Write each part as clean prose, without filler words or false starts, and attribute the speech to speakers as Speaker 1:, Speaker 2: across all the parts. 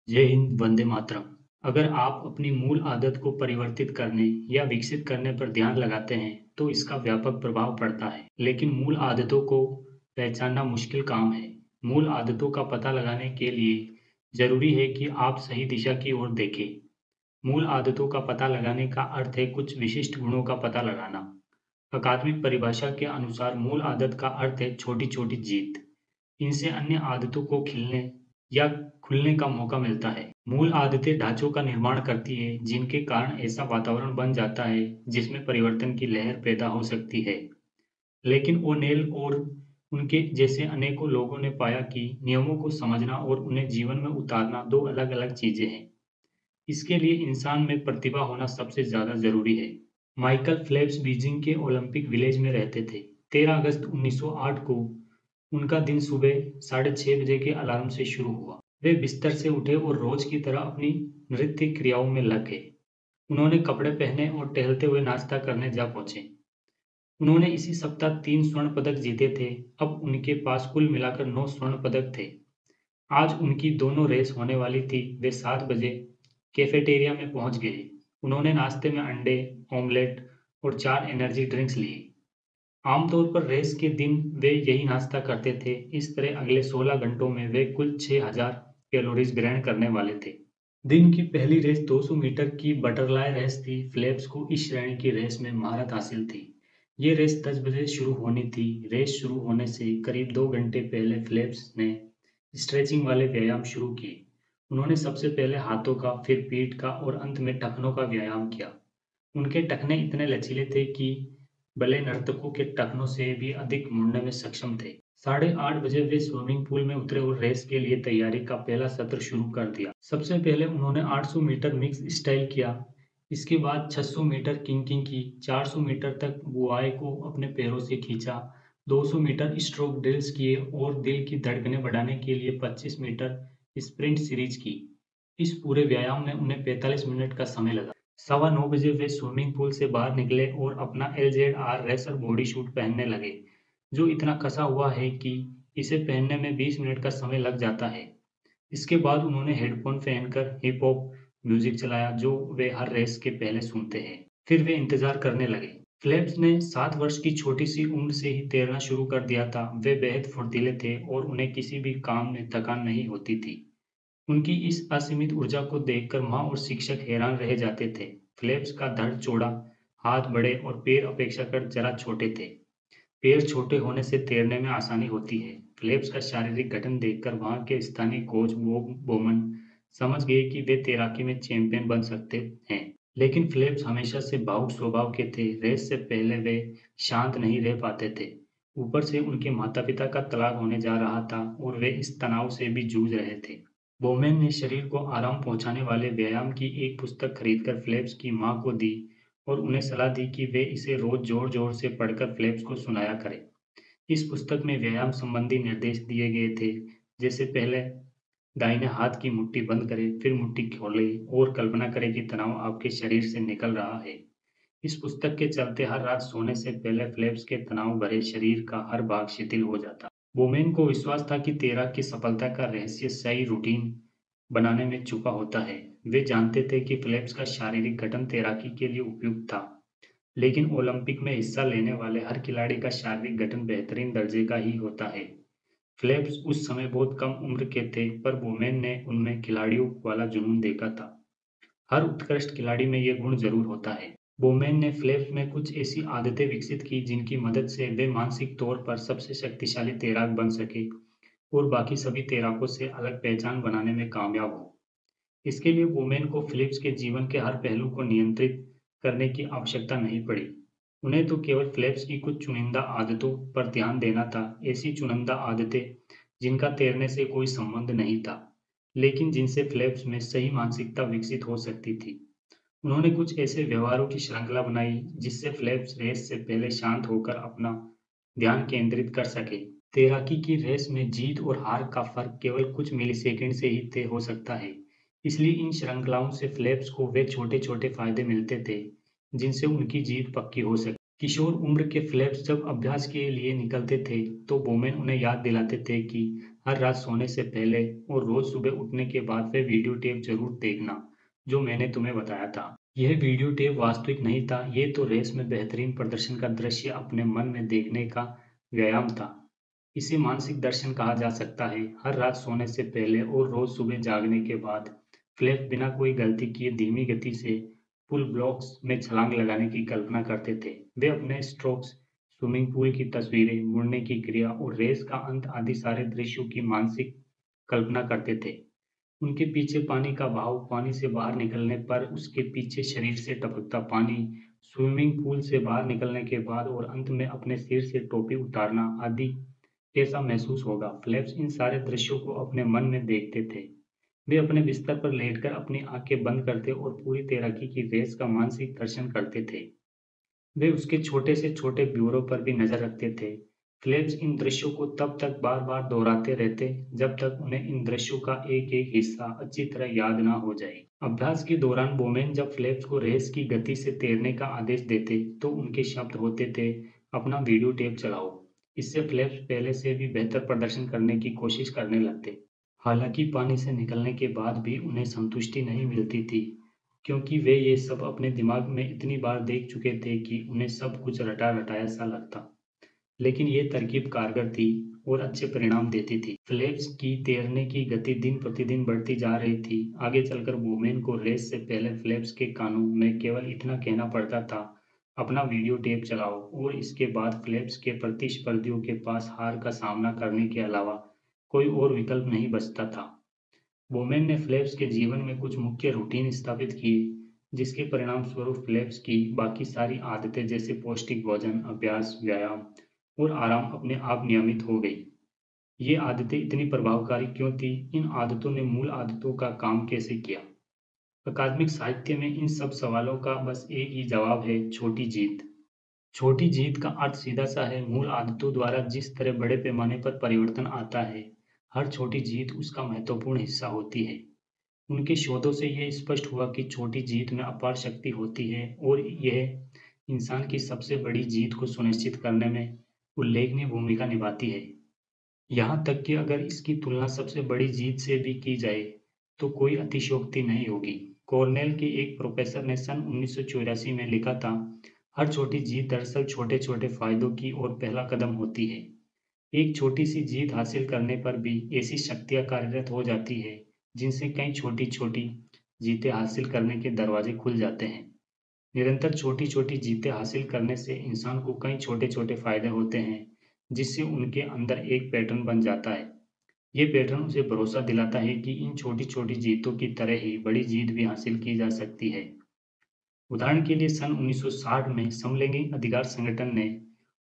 Speaker 1: जय हिंद, वंदे मातरम। अगर आप अपनी मूल आदत को परिवर्तित करने या विकसित करने पर ध्यान लगाते हैं, तो इसका व्यापक प्रभाव पड़ता है। लेकिन मूल आदतों को पहचानना मुश्किल काम है। मूल आदतों का पता लगाने के लिए जरूरी है कि आप सही दिशा की ओर देखें। मूल आदतों का पता लगाने का अर्थ है कुछ विशिष्ट गुणों का पता लगाना। अकादमिक परिभाषा के अनुसार मूल आदत का अर्थ है छोटी-छोटी जीत। इनसे अन्य आदतों को खिलने या खुलने का मौका मिलता है। मूल आदतें ढांचों का निर्माण करती है, जिनके कारण ऐसा वातावरण बन जाता है जिसमें परिवर्तन की लहर पैदा हो सकती है। लेकिन ओनेल और उनके जैसे अनेकों लोगों ने पाया कि नियमों को समझना और उन्हें जीवन में उतारना दो अलग-अलग चीजें हैं। इसके लिए इंसान में प्रतिभा होना सबसे ज्यादा जरूरी है। माइकल फेल्प्स बीजिंग के ओलंपिक विलेज में रहते थे। 13 अगस्त 1908 को उनका दिन सुबह 6:30 बजे के अलार्म से शुरू हुआ। वे बिस्तर से उठे और रोज की तरह अपनी नृत्य क्रियाओं में लग गए। उन्होंने कपड़े पहने और टहलते हुए नाश्ता करने जा पहुंचे। उन्होंने इसी सप्ताह 3 स्वर्ण पदक जीते थे। अब उनके पास कुल मिलाकर 9 स्वर्ण पदक थे। आज उनकी दोनों रेस होने वाली थी। वे 7 बजे कैफेटेरिया में पहुंच गए। उन्होंने नाश्ते में अंडे, ऑमलेट और 4 एनर्जी ड्रिंक्स लिए। आमतौर पर रेस के दिन वे यही नाश्ता करते थे। इस तरह अगले 16 घंटों में वे कुल 6000 कैलोरीज ग्रहण करने वाले थे। दिन की पहली रेस 200 मीटर की बटरफ्लाई रेस थी। फेल्प्स को इस श्रेणी की रेस में महारत हासिल थी। ये रेस 10 बजे शुरू होनी थी। रेस शुरू होने से करीब 2 घंटे पहले फेल्प्स ने स्ट्रेचिंग वाले व्यायाम शुरू किए। उन्होंने सबसे पहले हाथों का, फिर पीठ का और अंत में टखनों का व्यायाम किया। उनके टखने इतने लचीले थे कि भले नर्तकों के टखनों से भी अधिक मुड़ने में सक्षम थे। 8:30 बजे वे स्विमिंग पूल में उतरे और रेस के लिए तैयारी का पहला सत्र शुरू कर दिया। सबसे पहले उन्होंने 800 मीटर मिक्स स्टाइल किया। इसके बाद 600 मीटर किंकिंग की। 400 मीटर तक बुआई को अपने पैरों से खींचा। 200 मीटर स्ट्रोक ड्रिल्स किए और दिल की धड़कनें बढ़ाने के लिए 25 मीटर स्प्रिंट सीरीज की। इस पूरे व्यायाम में उन्हें 45 मिनट का समय लगा। 9:15 बजे वे स्विमिंग पूल से बाहर निकले और अपना LZR रेसर बॉडी सूट पहनने लगे, जो इतना कसा हुआ है कि इसे पहनने में 20 मिनट का समय लग जाता है। इसके बाद उन्होंने हेडफोन पहनकर हिप हॉप म्यूजिक चलाया, जो वे हर रेस के पहले सुनते हैं। फिर वे इंतजार करने लगे। फेल्प्स ने 7 वर्ष की छोटी सी उम्र से ही तैरना शुरू कर दिया था। वे बेहद फुर्तीले थे और उन्हें किसी भी काम में थकान नहीं होती थी। उनकी इस असीमित ऊर्जा को देखकर माँ और शिक्षक हैरान रह जाते थे। फेल्प्स का धड़ चौड़ा, हाथ बड़े और पैर अपेक्षाकृत जरा छोटे थे। पैर छोटे होने से तैरने में आसानी होती है। फेल्प्स का शारीरिक गठन देखकर वहां के स्थानीय कोच बॉब बोमन समझ गए कि वे तैराकी में चैंपियन बन सकते हैं। लेकिन फेल्प्स हमेशा से भावुक स्वभाव के थे। रेस से पहले वे शांत नहीं रह पाते थे। ऊपर से उनके माता-पिता का तलाक होने जा रहा था और वे इस तनाव से भी जूझ रहे थे। बोमेन ने शरीर को आराम पहुंचाने वाले व्यायाम की एक पुस्तक खरीदकर फेल्प्स की मां को दी और उन्हें सलाह दी कि वे इसे रोज जोर-जोर से पढ़कर फेल्प्स को सुनाया करें। इस पुस्तक में व्यायाम संबंधी निर्देश दिए गए थे, जैसे पहले दाहिने हाथ की मुट्ठी बंद करें, फिर मुट्ठी खोलें और कल्पना करें कि तनाव आपके शरीर से निकल रहा है। इस पुस्तक के चलते हर रात सोने से पहले फेल्प्स के तनाव भरे शरीर का हर भाग शिथिल हो जाता। बोमेन को विश्वास था कि तैराक की सफलता का रहस्य सही रूटीन बनाने में छुपा होता है। वे जानते थे कि फेल्प्स का शारीरिक गठन तैराकी के लिए उपयुक्त था, लेकिन ओलंपिक में हिस्सा लेने वाले हर खिलाड़ी का शारीरिक गठन बेहतरीन दर्जे का ही होता है। फेल्प्स उस समय बहुत कम उम्र के थे, पर बोमेन ने उनमें खिलाड़ियों वाला जुनून देखा था। हर उत्कृष्ट खिलाड़ी में ये गुण जरूर होता है। बोमेन ने फेल्प्स में कुछ ऐसी आदतें विकसित की जिनकी मदद से वे मानसिक तौर पर सबसे शक्तिशाली तैराक बन सके और बाकी सभी तैराकों से अलग पहचान बनाने में कामयाब हो। इसके लिए वुमेन को फिलिप्स के जीवन के हर पहलू को नियंत्रित करने की आवश्यकता नहीं पड़ी। उन्हें तो केवल फिलिप्स की कुछ चुनिंदा आदतों पर ध्यान देना था, ऐसी चुनिंदा आदतें जिनका तैरने से कोई संबंध नहीं था, लेकिन जिनसे फिलिप्स में सही मानसिकता विकसित हो सकती थी। उन्होंने कुछ ऐसे व्यवहारों की श्रृंखला बनाई जिससे फिलिप्स रेस से पहले शांत होकर अपना ध्यान केंद्रित कर सके। तैराकी की रेस में जीत और हार का फर्क केवल कुछ मिलीसेकंड से ही तय हो सकता है। इसलिए इन श्रृंखलाओं से फेल्प्स को वे छोटे-छोटे फायदे मिलते थे, जिनसे उनकी जीत पक्की हो सके। किशोर उम्र के फेल्प्स जब अभ्यास के लिए निकलते थे, तो बोमेन उन्हें याद दिलाते थे कि हर रात सोने से पहले और रोज सुबह उठने के बाद वह वीडियो टेप जरूर देखना जो मैंने तुम्हें बताया था। यह वीडियो टेप वास्तविक नहीं था, ये तो रेस में बेहतरीन प्रदर्शन का दृश्य अपने मन में देखने का व्यायाम था। इसे मानसिक दर्शन कहा जा सकता है। हर रात सोने से पहले और रोज सुबह जागने के बाद फ्लैप बिना कोई गलती किए धीमी गति से पुल ब्लॉक्स में छलांग लगाने की कल्पना करते थे। वे अपने स्ट्रोक्स, स्विमिंग पूल की तस्वीरें, मुड़ने की क्रिया और रेस का अंत आदि सारे दृश्यों की मानसिक कल्पना करते थे। उनके पीछे पानी का बहाव, पानी से बाहर निकलने पर उसके पीछे शरीर से टपकता पानी, स्विमिंग पूल से बाहर निकलने के बाद और अंत में अपने सिर से टोपी उतारना आदि कैसा महसूस होगा। फ्लेप्स इन सारे दृश्यों को अपने मन में देखते थे। वे अपने बिस्तर पर लेटकर अपनी आंखें बंद करते और पूरी तैराकी की रेस का मानसिक दर्शन करते थे। वे उसके छोटे से छोटे ब्यूरो पर भी नजर रखते थे। फ्लेप्स इन दृश्यों को तब तक बार बार दोहराते रहते जब तक उन्हें इन दृश्यों का एक एक हिस्सा अच्छी तरह याद ना हो जाए। अभ्यास के दौरान बोमेन जब फ्लेप्स को रेस की गति से तैरने का आदेश देते तो उनके शब्द होते थे, अपना वीडियो टेप चलाओ। इससे फ्लेप्स पहले से भी बेहतर प्रदर्शन करने की कोशिश करने लगते। हालांकि पानी से निकलने के बाद भी उन्हें संतुष्टि नहीं मिलती थी, क्योंकि वे ये सब अपने दिमाग में इतनी बार देख चुके थे कि उन्हें सब कुछ रटा-रटाया सा लगता। लेकिन ये तरकीब कारगर थी और अच्छे परिणाम देती थी। फ्लेप्स की तैरने की गति दिन प्रतिदिन बढ़ती जा रही थी। आगे चलकर बोमेन को रेस से पहले फ्लेप्स के कानों में केवल इतना कहना पड़ता था, अपना वीडियो टेप चलाओ, और इसके बाद फ्लेप्स के प्रतिस्पर्धियों के पास हार का सामना करने के अलावा कोई और विकल्प नहीं बचता था। बोमेन ने फ्लेप्स के जीवन में कुछ मुख्य रूटीन स्थापित किए, जिसके परिणामस्वरूप फ्लेप्स की बाकी सारी आदतें जैसे पौष्टिक भोजन, अभ्यास, व्यायाम और आराम अपने आप नियमित हो गई। ये आदतें इतनी प्रभावकारी क्यों थी? इन आदतों ने मूल आदतों का काम कैसे किया? अकादमिक साहित्य में इन सब सवालों का बस एक ही जवाब है, छोटी जीत। छोटी जीत का अर्थ सीधा सा है, मूल आदतों द्वारा जिस तरह बड़े पैमाने पर परिवर्तन आता है, हर छोटी जीत उसका महत्वपूर्ण हिस्सा होती है। उनके शोधों से यह स्पष्ट हुआ कि छोटी जीत में अपार शक्ति होती है और यह इंसान की सबसे बड़ी जीत को सुनिश्चित करने में उल्लेखनीय भूमिका निभाती है। यहाँ तक कि अगर इसकी तुलना सबसे बड़ी जीत से भी की जाए, तो कोई अतिशयोक्ति नहीं होगी। कॉर्नेल के एक प्रोफेसर ने सन 1984 में लिखा था, हर छोटी जीत दरअसल छोटे-छोटे फायदों की ओर पहला कदम होती है। एक छोटी सी जीत हासिल करने पर भी ऐसी शक्तियाँ कार्यरत हो जाती है, जिनसे कई छोटी-छोटी जीतें हासिल करने के दरवाजे खुल जाते हैं। निरंतर छोटी-छोटी जीतें हासिल करने से इंसान को कई छोटे-छोटे फायदे होते हैं, जिससे उनके अंदर एक पैटर्न बन जाता है। ये पैटर्न उसे भरोसा दिलाता है कि इन छोटी-छोटी जीतों की तरह ही बड़ी जीत भी हासिल की जा सकती है। उदाहरण के लिए सन 1960 में समलैंगिक अधिकार संगठन ने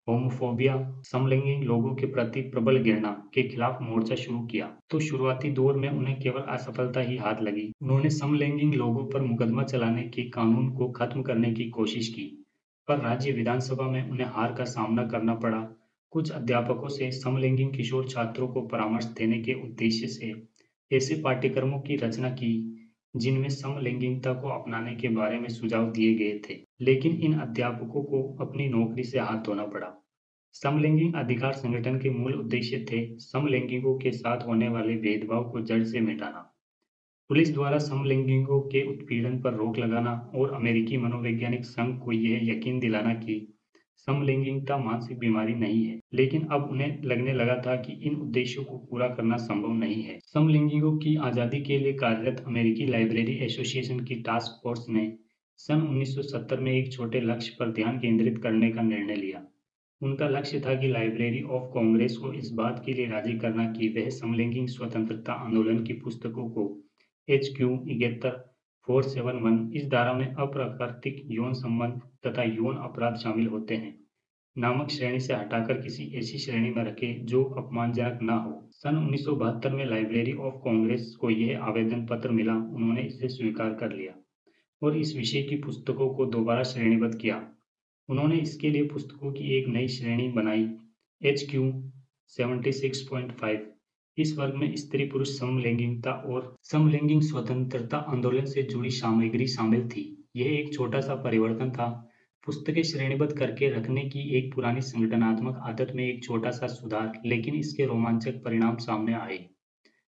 Speaker 1: होमोफोबिया, समलैंगिक लोगों के प्रति प्रबल घृणा के खिलाफ मोर्चा शुरू किया, तो शुरुआती दौर में उन्हें केवल असफलता ही हाथ लगी। उन्होंने समलैंगिक लोगों पर मुकदमा चलाने के कानून को खत्म करने की कोशिश की, पर राज्य विधानसभा में उन्हें हार का सामना करना पड़ा। कुछ अध्यापकों से समलैंगिक किशोर छात्रों को परामर्श देने के उद्देश्य से ऐसे पाठ्यक्रमों की रचना की, जिनमें समलैंगिकता को अपनाने के बारे में सुझाव दिए गए थे, लेकिन इन अध्यापकों को अपनी नौकरी से हाथ धोना पड़ा। समलैंगिक अधिकार संगठन के मूल उद्देश्य थे समलैंगिकों के साथ होने वाले भेदभाव को जड़ से मिटाना, पुलिस द्वारा समलैंगिकों के उत्पीड़न पर रोक लगाना और अमेरिकी मनोवैज्ञानिक संघ को यह यकीन दिलाना कि समलैंगिकता मानसिक बीमारी नहीं है। लेकिन अब उन्हें लगने लगा था कि इन उद्देश्यों को पूरा करना संभव नहीं है। समलैंगिकों की आज़ादी के लिए कार्यरत अमेरिकी लाइब्रेरी एसोसिएशन की टास्क फोर्स ने सन 1970 में एक छोटे लक्ष्य पर ध्यान केंद्रित करने का निर्णय लिया। उनका लक्ष्य था कि लाइब्रेरी ऑफ कांग्रेस को इस बात के लिए राजी करना कि वह समलैंगिक स्वतंत्रता आंदोलन की पुस्तकों को HQ 471 इस धारा में अप्राकृतिक यौन संबंध तथा यौन अपराध शामिल होते हैं नामक श्रेणी से हटाकर किसी ऐसी श्रेणी में रखे जो अपमानजनक न हो। सन 1972 में लाइब्रेरी ऑफ कांग्रेस को यह आवेदन पत्र मिला, उन्होंने इसे स्वीकार कर लिया और इस विषय की पुस्तकों को दोबारा श्रेणीबद्ध किया। उन्होंने इसके लिए पुस्तकों की एक नई श्रेणी बनाई, HQ 76.5। इस वर्ग में स्त्री पुरुष समलैंगिकता और समलैंगिक स्वतंत्रता आंदोलन से जुड़ी सामग्री शामिल थी। यह एक छोटा सा परिवर्तन था, पुस्तकें श्रेणीबद्ध करके रखने की एक पुरानी संगठनात्मक आदत में एक छोटा सा सुधार, लेकिन इसके रोमांचक परिणाम सामने आए।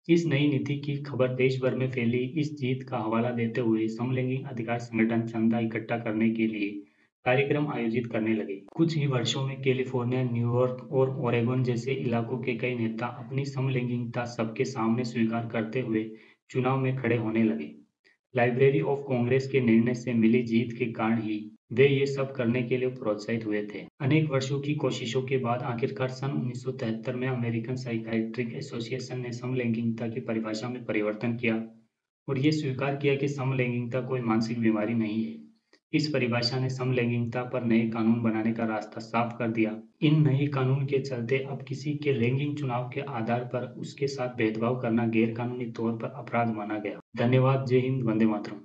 Speaker 1: इस नई नीति की खबर देश भर में फैली। इस जीत का हवाला देते हुए समलैंगिक अधिकार संगठन चंदा इकट्ठा करने के लिए कार्यक्रम आयोजित करने लगे। कुछ ही वर्षों में कैलिफोर्निया, न्यूयॉर्क और ओरेगन जैसे इलाकों के कई नेता अपनी समलैंगिकता सबके सामने स्वीकार करते हुए चुनाव में खड़े होने लगे। लाइब्रेरी ऑफ कांग्रेस के निर्णय से मिली जीत के कारण ही वे ये सब करने के लिए प्रोत्साहित हुए थे। अनेक वर्षों की कोशिशों के बाद आखिरकार सन 1973 में अमेरिकन साइकियाट्रिक एसोसिएशन ने समलैंगिकता की परिभाषा में परिवर्तन किया और ये स्वीकार किया कि समलैंगिकता कोई मानसिक बीमारी नहीं है। इस परिभाषा ने समलैंगिकता पर नए कानून बनाने का रास्ता साफ कर दिया। इन नए कानून के चलते अब किसी के लैंगिक चुनाव के आधार पर उसके साथ भेदभाव करना गैर कानूनी तौर पर अपराध माना गया। धन्यवाद। जय हिंद। वंदे मातरम।